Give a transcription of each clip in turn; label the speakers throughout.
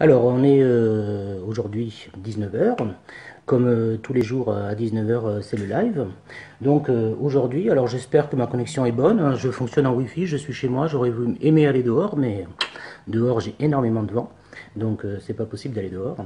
Speaker 1: Alors, on est aujourd'hui 19h. Comme tous les jours à 19h, c'est le live. Donc aujourd'hui, alors j'espère que ma connexion est bonne, hein. Je fonctionne en Wi-Fi, je suis chez moi, j'aurais aimé aller dehors, mais dehors j'ai énormément de vent. Donc c'est pas possible d'aller dehors.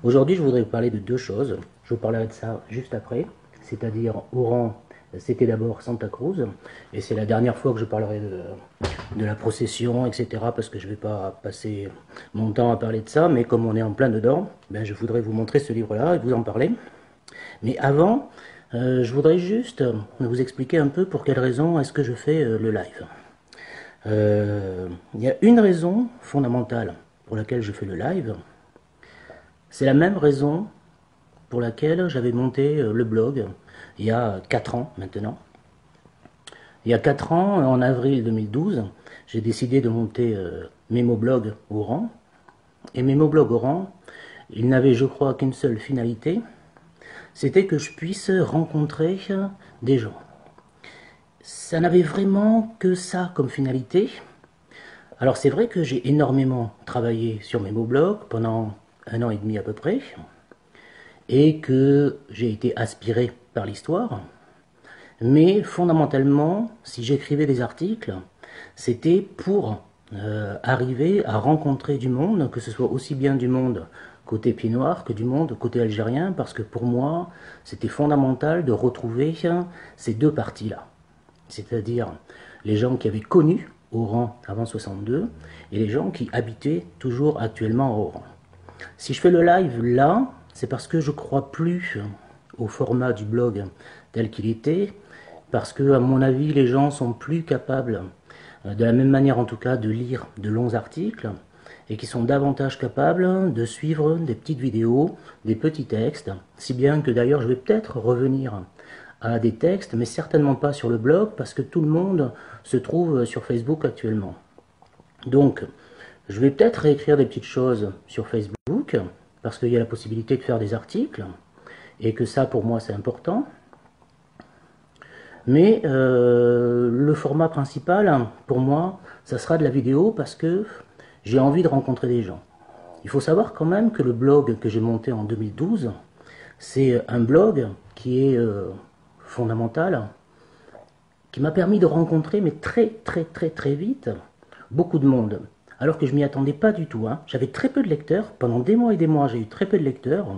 Speaker 1: Aujourd'hui, je voudrais vous parler de deux choses. Je vous parlerai de ça juste après, c'est-à-dire Oran. C'était d'abord Santa Cruz, et c'est la dernière fois que je parlerai de la procession, etc., parce que je ne vais pas passer mon temps à parler de ça, mais comme on est en plein dedans, ben, je voudrais vous montrer ce livre-là et vous en parler. Mais avant, je voudrais juste vous expliquer un peu pour quelle raison est-ce que je fais le live. Il y a une raison fondamentale pour laquelle je fais le live, c'est la même raison pour laquelle j'avais monté le blog il y a 4 ans maintenant. Il y a 4 ans, en avril 2012, j'ai décidé de monter Memoblog Oran. Et Memoblog Oran, il n'avait, je crois, qu'une seule finalité, c'était que je puisse rencontrer des gens. Ça n'avait vraiment que ça comme finalité. Alors c'est vrai que j'ai énormément travaillé sur Memoblog pendant 1 an et demi à peu près, et que j'ai été aspiré par l'histoire. Mais fondamentalement, si j'écrivais des articles, c'était pour arriver à rencontrer du monde, que ce soit aussi bien du monde côté Pied Noir que du monde côté algérien, parce que pour moi, c'était fondamental de retrouver ces deux parties-là. C'est-à-dire les gens qui avaient connu Oran avant 62 et les gens qui habitaient toujours actuellement à Oran. Si je fais le live là, c'est parce que je crois plus au format du blog tel qu'il était, parce que à mon avis les gens sont plus capables, de la même manière en tout cas, de lire de longs articles, et qui sont davantage capables de suivre des petites vidéos, des petits textes, si bien que d'ailleurs je vais peut-être revenir à des textes, mais certainement pas sur le blog, parce que tout le monde se trouve sur Facebook actuellement. Donc, je vais peut-être réécrire des petites choses sur Facebook, parce qu'il y a la possibilité de faire des articles, et que ça pour moi c'est important. Mais le format principal, pour moi, ça sera de la vidéo, parce que j'ai envie de rencontrer des gens. Il faut savoir quand même que le blog que j'ai monté en 2012, c'est un blog qui est fondamental, qui m'a permis de rencontrer, mais très vite, beaucoup de monde. Alors que je m'y attendais pas du tout, hein. J'avais très peu de lecteurs, pendant des mois et des mois j'ai eu très peu de lecteurs.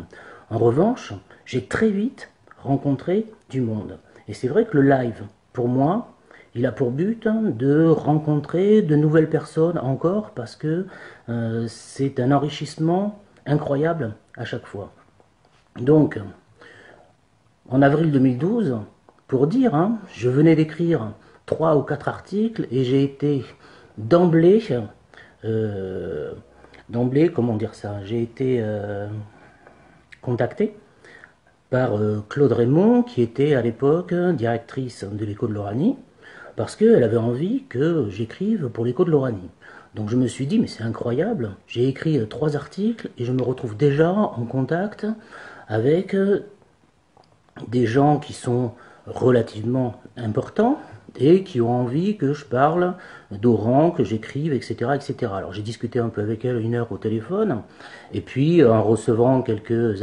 Speaker 1: En revanche, j'ai très vite rencontré du monde. Et c'est vrai que le live, pour moi, il a pour but de rencontrer de nouvelles personnes encore, parce que c'est un enrichissement incroyable à chaque fois. Donc, en avril 2012, pour dire, hein, je venais d'écrire 3 ou 4 articles et j'ai été d'emblée, comment dire ça, j'ai été contacté par Claude Raymond, qui était à l'époque directrice de l'Écho de l'Oranie, parce qu'elle avait envie que j'écrive pour l'Écho de l'Oranie. Donc je me suis dit, mais c'est incroyable, j'ai écrit 3 articles et je me retrouve déjà en contact avec des gens qui sont relativement importants et qui ont envie que je parle d'Oran, que j'écrive, etc., etc. Alors j'ai discuté un peu avec elle 1 heure au téléphone, et puis en recevant quelques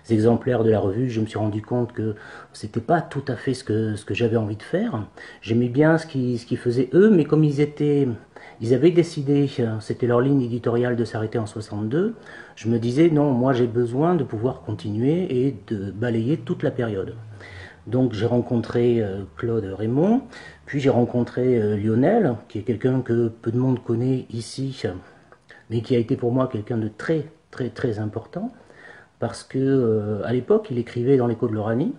Speaker 1: exemplaires de la revue, je me suis rendu compte que c'était pas tout à fait ce que j'avais envie de faire. J'aimais bien ce qu'ils faisaient eux, mais comme ils avaient décidé, c'était leur ligne éditoriale, de s'arrêter en 62, je me disais non, moi j'ai besoin de pouvoir continuer et de balayer toute la période. Donc j'ai rencontré Claude Raymond, puis j'ai rencontré Lionel, qui est quelqu'un que peu de monde connaît ici, mais qui a été pour moi quelqu'un de très important, parce que à l'époque il écrivait dans l'Écho de l'Oranie,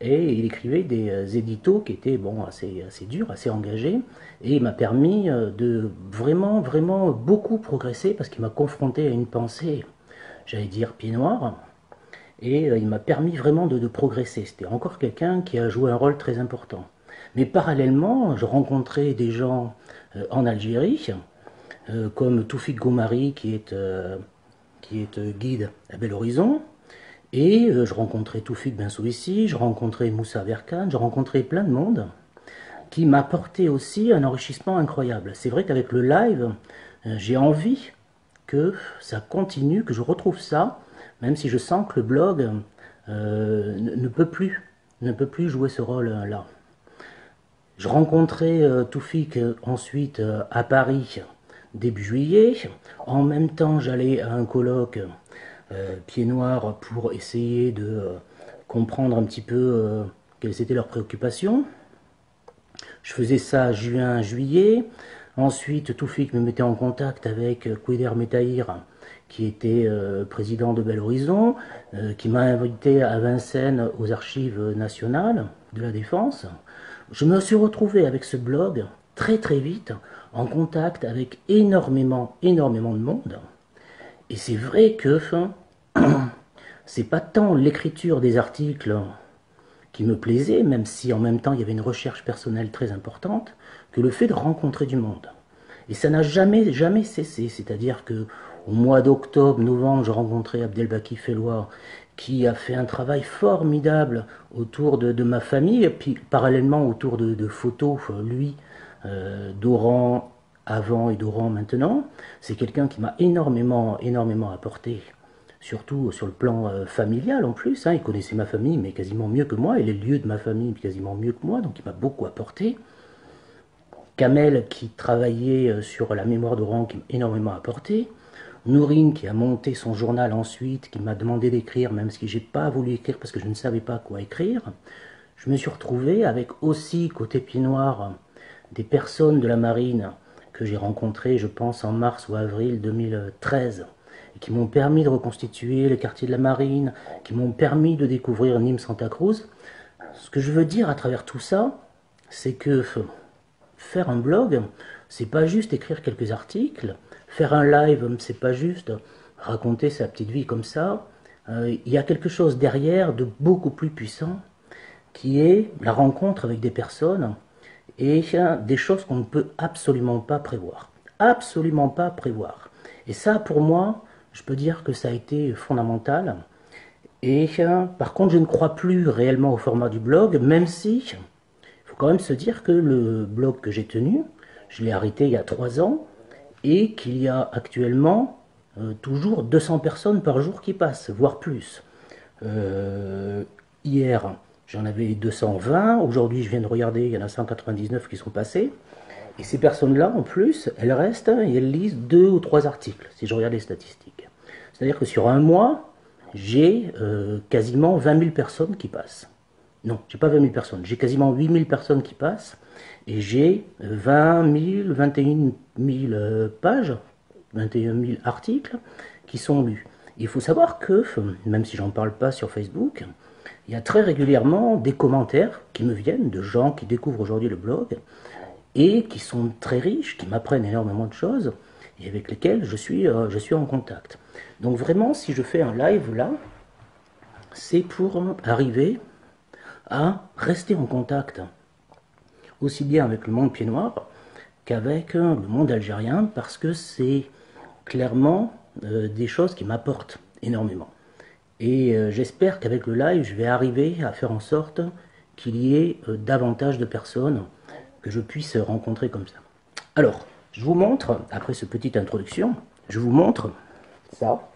Speaker 1: et il écrivait des éditos qui étaient bon, assez durs, assez engagés, et il m'a permis de vraiment beaucoup progresser, parce qu'il m'a confronté à une pensée, j'allais dire pied noir, et il m'a permis vraiment de progresser. C'était encore quelqu'un qui a joué un rôle très important. Mais parallèlement, je rencontrais des gens en Algérie, comme Toufik Goumari, qui est guide à Bel Horizon, et je rencontrais Toufik Bensouissi, je rencontrais Moussa Verkan, je rencontrais plein de monde qui m'apportait aussi un enrichissement incroyable. C'est vrai qu'avec le live, j'ai envie que ça continue, que je retrouve ça, même si je sens que le blog ne peut plus jouer ce rôle-là. Je rencontrais Toufik ensuite à Paris début juillet. En même temps, j'allais à un colloque Pieds Noirs pour essayer de comprendre un petit peu quelles étaient leurs préoccupations. Je faisais ça juin, juillet. Ensuite, Toufik me mettait en contact avec Kouider Metaïr, qui était président de Bel Horizon, qui m'a invité à Vincennes aux archives nationales de la Défense. Je me suis retrouvé avec ce blog très très vite en contact avec énormément de monde. Et c'est vrai que c'est pas tant l'écriture des articles qui me plaisait, même si en même temps il y avait une recherche personnelle très importante, que le fait de rencontrer du monde. Et ça n'a jamais cessé, c'est-à-dire que au mois d'octobre, novembre, je rencontrais Abdelbaki Fellois, qui a fait un travail formidable autour de ma famille, et puis parallèlement autour de photos, lui, d'Oran avant et d'Oran maintenant. C'est quelqu'un qui m'a énormément apporté, surtout sur le plan familial en plus. Il connaissait ma famille, mais quasiment mieux que moi, et les lieux de ma famille quasiment mieux que moi, donc il m'a beaucoup apporté. Kamel, qui travaillait sur la mémoire d'Oran, qui m'a énormément apporté. Nourine, qui a monté son journal ensuite, qui m'a demandé d'écrire, même si j'ai pas voulu écrire parce que je ne savais pas quoi écrire. Je me suis retrouvé avec aussi, côté Pieds Noirs, des personnes de la marine que j'ai rencontrées, je pense, en mars ou avril 2013, et qui m'ont permis de reconstituer le quartier de la marine, qui m'ont permis de découvrir Nîmes-Santa Cruz. Ce que je veux dire à travers tout ça, c'est que faire un blog, c'est pas juste écrire quelques articles. Faire un live, c'est pas juste raconter sa petite vie comme ça. Il y a quelque chose derrière de beaucoup plus puissant, qui est la rencontre avec des personnes et des choses qu'on ne peut absolument pas prévoir. Absolument pas prévoir. Et ça, pour moi, je peux dire que ça a été fondamental. Et par contre, je ne crois plus réellement au format du blog, même si il faut quand même se dire que le blog que j'ai tenu, je l'ai arrêté il y a 3 ans, et qu'il y a actuellement toujours 200 personnes par jour qui passent, voire plus. Hier, j'en avais 220, aujourd'hui je viens de regarder, il y en a 199 qui sont passés, et ces personnes-là, en plus, elles restent et elles lisent 2 ou 3 articles, si je regarde les statistiques. C'est-à-dire que sur un mois, j'ai quasiment 20 000 personnes qui passent. Non, j'ai pas 20 000 personnes, j'ai quasiment 8 000 personnes qui passent, et j'ai 20 000, 21 000 pages, 21 000 articles qui sont lus. Il faut savoir que, même si j'en parle pas sur Facebook, il y a très régulièrement des commentaires qui me viennent de gens qui découvrent aujourd'hui le blog et qui sont très riches, qui m'apprennent énormément de choses et avec lesquels je suis en contact. Donc vraiment, si je fais un live là, c'est pour arriver à rester en contact aussi bien avec le monde Pieds Noirs qu'avec le monde algérien, parce que c'est clairement des choses qui m'apportent énormément. Et j'espère qu'avec le live, je vais arriver à faire en sorte qu'il y ait davantage de personnes que je puisse rencontrer comme ça. Alors, je vous montre, après cette petite introduction, je vous montre ça.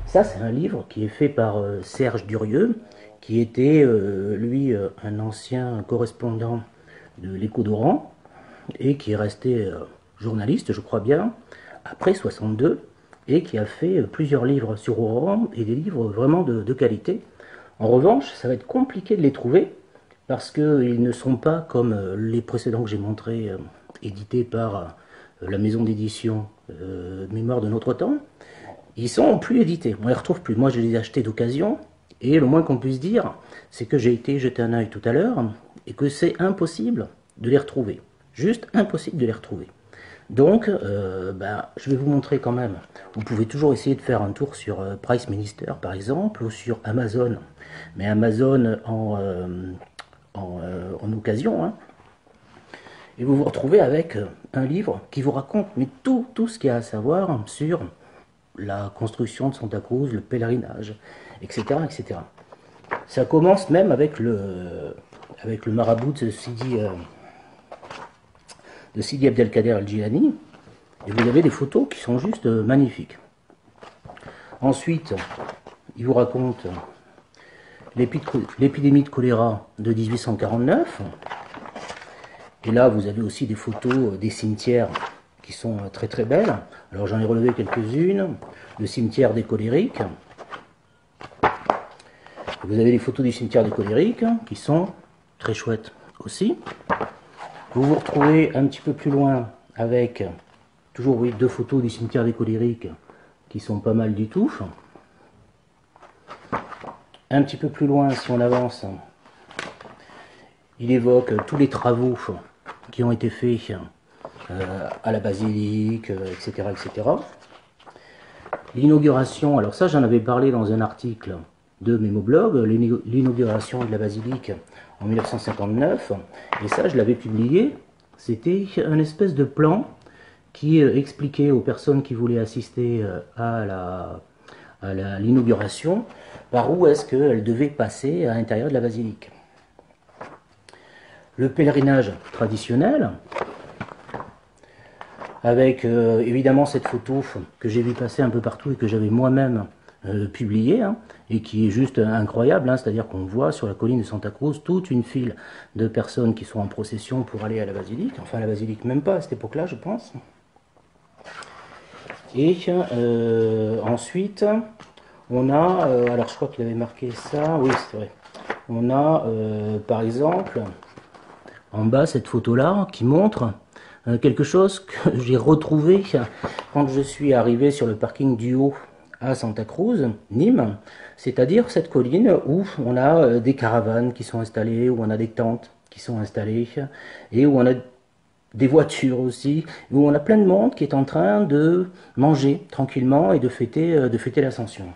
Speaker 1: Ça, c'est un livre qui est fait par Serge Durieux, qui était, lui, un ancien correspondant de l'Écho d'Oran, et qui est resté journaliste, je crois bien, après 62, et qui a fait plusieurs livres sur Oran, et des livres vraiment de qualité. En revanche, ça va être compliqué de les trouver, parce qu'ils ne sont pas comme les précédents que j'ai montrés, édités par la maison d'édition Mémoire de notre temps. Ils sont plus édités, on les retrouve plus. Moi, je les ai achetés d'occasion, et le moins qu'on puisse dire, c'est que j'ai été jeter un œil tout à l'heure, et que c'est impossible de les retrouver. Juste impossible de les retrouver. Donc, je vais vous montrer quand même. Vous pouvez toujours essayer de faire un tour sur Price Minister, par exemple, ou sur Amazon. Mais Amazon en occasion. Hein. Et vous vous retrouvez avec un livre qui vous raconte mais tout ce qu'il y a à savoir sur la construction de Santa Cruz, le pèlerinage, etc. etc. Ça commence même avec le marabout de Sidi Abdelkader al-Jilani, Et vous avez des photos qui sont juste magnifiques. Ensuite, il vous raconte l'épidémie de choléra de 1849. Et là, vous avez aussi des photos des cimetières qui sont très très belles. Alors j'en ai relevé quelques-unes. Le cimetière des colériques. Vous avez des photos du cimetière des colériques qui sont très chouettes aussi. Vous vous retrouvez un petit peu plus loin avec, toujours oui, deux photos du cimetière des colériques qui sont pas mal du tout. Un petit peu plus loin, si on avance, il évoque tous les travaux qui ont été faits à la basilique, etc., etc. L'inauguration, alors ça j'en avais parlé dans un article de Mémoblog, l'inauguration de la basilique en 1959, et ça je l'avais publié. C'était un espèce de plan qui expliquait aux personnes qui voulaient assister à l'inauguration par où est-ce qu'elles devaient passer à l'intérieur de la basilique. Le pèlerinage traditionnel, avec évidemment cette photo que j'ai vu passer un peu partout et que j'avais moi-même publiée, hein, et qui est juste incroyable, hein, c'est-à-dire qu'on voit sur la colline de Santa Cruz toute une file de personnes qui sont en procession pour aller à la basilique, enfin la basilique même pas à cette époque-là je pense. Et ensuite on a, alors je crois qu'il avait marqué ça, oui c'est vrai, on a par exemple en bas cette photo-là qui montre quelque chose que j'ai retrouvé quand je suis arrivé sur le parking du Haut à Santa Cruz, Nîmes, c'est-à-dire cette colline où on a des caravanes qui sont installées, où on a des tentes qui sont installées, et où on a des voitures aussi, où on a plein de monde qui est en train de manger tranquillement et de fêter l'Ascension.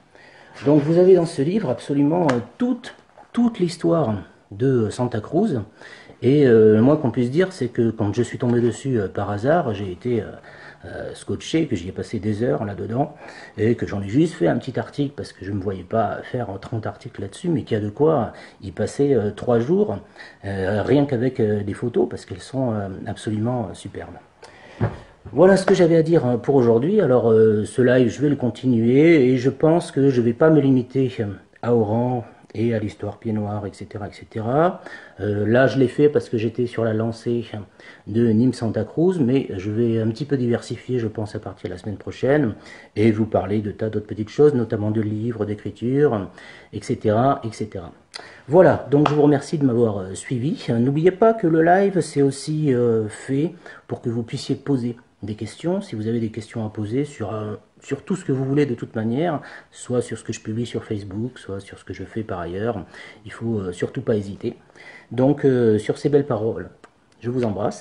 Speaker 1: Donc vous avez dans ce livre absolument toute l'histoire de Santa Cruz. Et moi qu'on puisse dire, c'est que quand je suis tombé dessus par hasard, j'ai été scotché, que j'y ai passé des heures là-dedans, et que j'en ai juste fait un petit article, parce que je ne me voyais pas faire 30 articles là-dessus, mais qu'il y a de quoi y passer 3 jours, rien qu'avec des photos, parce qu'elles sont absolument superbes. Voilà ce que j'avais à dire pour aujourd'hui. Alors ce live, je vais le continuer, et je pense que je ne vais pas me limiter à Oran et à l'histoire pied noir, etc. etc. Là, je l'ai fait parce que j'étais sur la lancée de Nîmes Santa Cruz, mais je vais un petit peu diversifier, je pense, à partir de la semaine prochaine, et vous parler de tas d'autres petites choses, notamment de livres, d'écriture, etc., etc. Voilà, donc je vous remercie de m'avoir suivi. N'oubliez pas que le live, c'est aussi fait pour que vous puissiez poser des questions, si vous avez des questions à poser sur tout ce que vous voulez de toute manière, soit sur ce que je publie sur Facebook, soit sur ce que je fais par ailleurs, il faut surtout pas hésiter. Donc sur ces belles paroles, je vous embrasse.